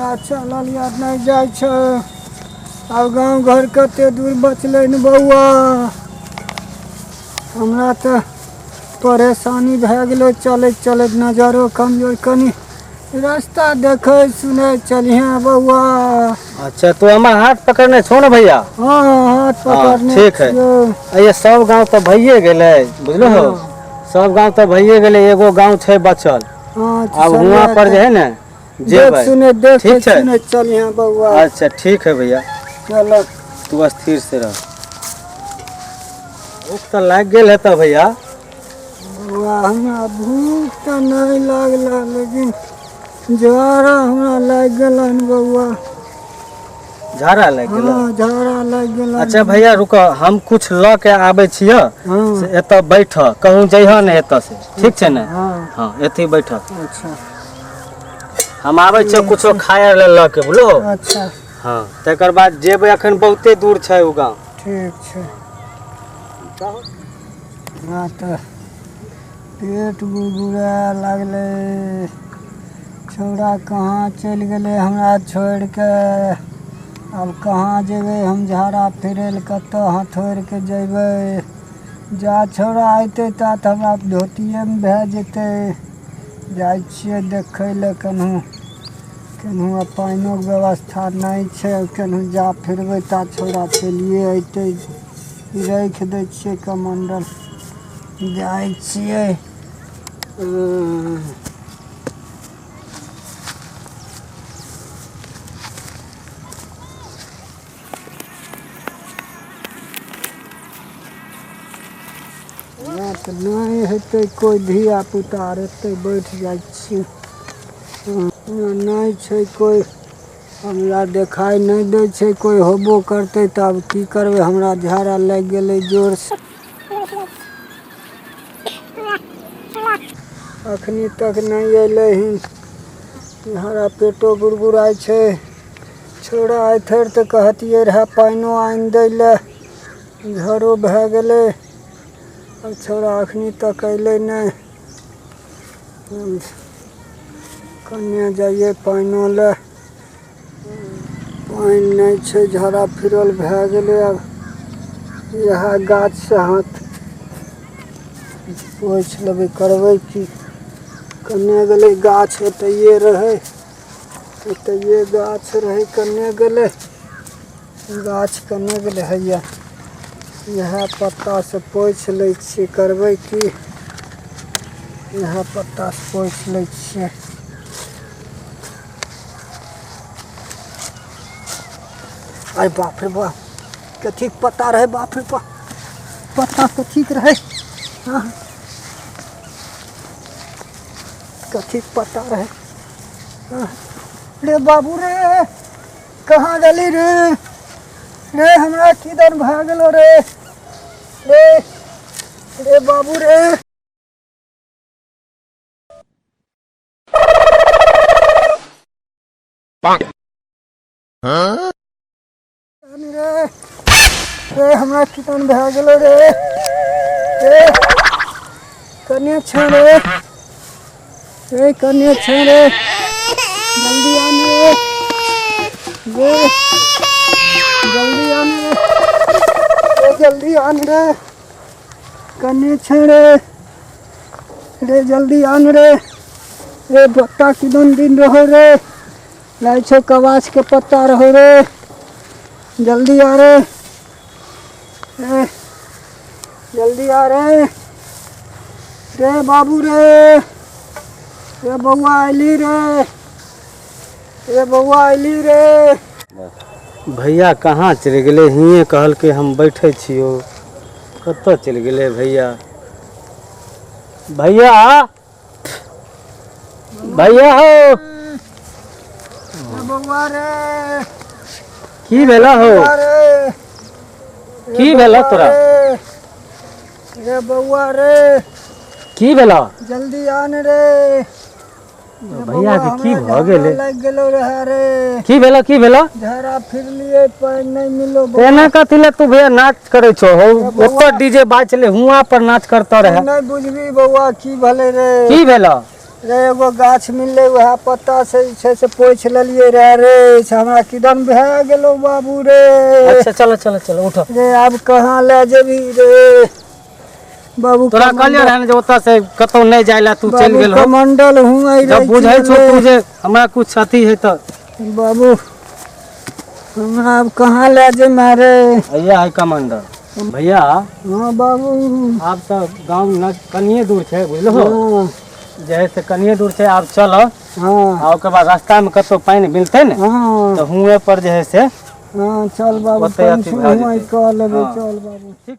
हमरा चलल याद नहीं जाय छ। अब गाँव घर कते दूर बचले न बउआ। हमरा तो परेशानी भए गेलो चलत चलत नजरो कमजोर कनी रास्ता देखे सुने चलिए बउआ। अच्छा तो हमारा हाथ पकड़ने छो ना भैया। हाँ हाथ पकड़ने ठीक है। ये सब गांव तो भइए गेले बुझलो हो। सब गांव तो भइए गेले एगो गांव छे बचल। अब हुआ पर जे है ना देख सुने चलिए बउआ। अच्छा ठीक है भैया चलो तू स्थिर से रह। भूख तो लग गेल है तो भैया। बउआ हमरा भूख तो नहीं लागला लेकिन झाड़ा हमरा लग गेलन बउआ। झाड़ा लग गेल? हाँ झाड़ा लग गेलन। अच्छा भैया रुको हम कुछ ल के आबे छियो। से एत बैठ कहूँ जइह ने एत से ठीक छे ना। हाँ एथी बैठ। अच्छा हम आबे छियो कुछो खाए ल के बोलो। अच्छा हाँ तकर बाद जेबे अखन बहुते दूर छे उ गांव। ठीक छे। हाँ तो पेट गुड़गुड़ा लगले। छौड़ा कहाँ चल गए हमरा छोड़ के। अब कहाँ जेबे हम झाड़ा फिरल कत हथोड़ के जेबे। जा छौड़ा अइते ता तो हमरा धोतिए में भए जेते। जाइ छिए देखे ले कन्हू केनहू पानियों के व्यवस्था नहीं छे। केनहू जा फिरबे ता छौड़ा चलिए अइते। रख दै छिए कमंडल जाइ छिए। नहीं हेतै कोई धिया पुता रहते बैठ जाइ छिए। नहीं छे कोई हमरा देखाई नहीं दे छे। कोई होबो करते तब की करबे हमरा झाड़ा लग गेले जोर से। अखनी तक नहीं अइले हिन। हमारा पेटो गुड़गुड़ाई छे। छोड़ा आइथर तो कहतिए रहे पानियो आइन दै ले घरो भए गेले। अब छोड़ा अखनी तक अइले नहीं। कन्या जाइए पानियो ले पानि नहीं छे। झाड़ा फिरल भए गेले। अब यह गाछ से हाथ पोछ लेबे करबे की। कन्या गले गाछ एतैये रहे एतैये गाछ रहे कन्या गले गाछ कन्या गले हैया। यह पत्ता से पोछ ले छिए करबे की। यह पत्ता से पोछ ले छिए। अरे बाप रे बाप कथी के पत्ता रहे बाप रे बाप। पत्ता कथी के रहे। हाँ कथी के पत्ता रहे। हाँ। रे बाबू रे कहाँ गली रे। रे हमरा किधर भाग गेलो रे। रे रे बाबू रे। हाँ? रे रे हमरा किधर भाग गेलो रे। रे कन्या छे रे। रे कन्या छे रे जल्दी आने रे। जल्दी आने रे जल्दी आने रे। कन्या छे रे। रे जल्दी आने रे। रे पत्ता किदन दिन रहो रे। लाई छो कवाच के पत्ता रहो रे। जल्दी आ रे। जल्दी आ रे। रे बाबू रे। रे बउआ अइली रे। रे बउआ अइली रे। भैया कहाँ चल गए हिये कहल के हम बैठे छियो। कत चल गए भैया। भैया भैया हो बउआ रे। की भेला हो। की भेला तोरा। रे बउआ रे की भेला। जल्दी आन रे। भैया के की भ गेले। लग गेलो रहे रे। की भेला की भेला। झाड़ा फिर लिए पानी नहीं मिलो। एना कथि ले तू भैया नाच करे छो हो। ऊपर डीजे बाजले हुआ पर नाच करता रहे। नहीं बुझबी बउआ की भले रे। की भेला। रे एगो गाछ मिलले वह पत्ता से छै से पोछ लेलिए रे से हमरा किदन भए गेलो बाबू रे। अच्छा चलो चलो चलो उठो। रे अब कहाँ ले जेबी रे बाबू? तोरा कहलियो रहै ने जे ओतऽ से कतौ नहीं जाइला तू चल गेल हो। कमंडल हूं आई जब बुझै छो तू जे हमरा कुछ अथी है त बाबू हमरा अब कहाँ ले जे मारे? भैया है कमांडर भैया। हाँ बाबू आप तो गांव न कनिए दूर छे बुझलो हो। हाँ जे से कनिए दूर छे आप चलो। हाँ आ ओकर बाद रास्ता में कतो पानी मिलते ने हाँ तो हुए पर जे है से हाँ चल बाबू ओते अथी भए जेतै। कह लेबे हाँ। चल बाबू। ठीक।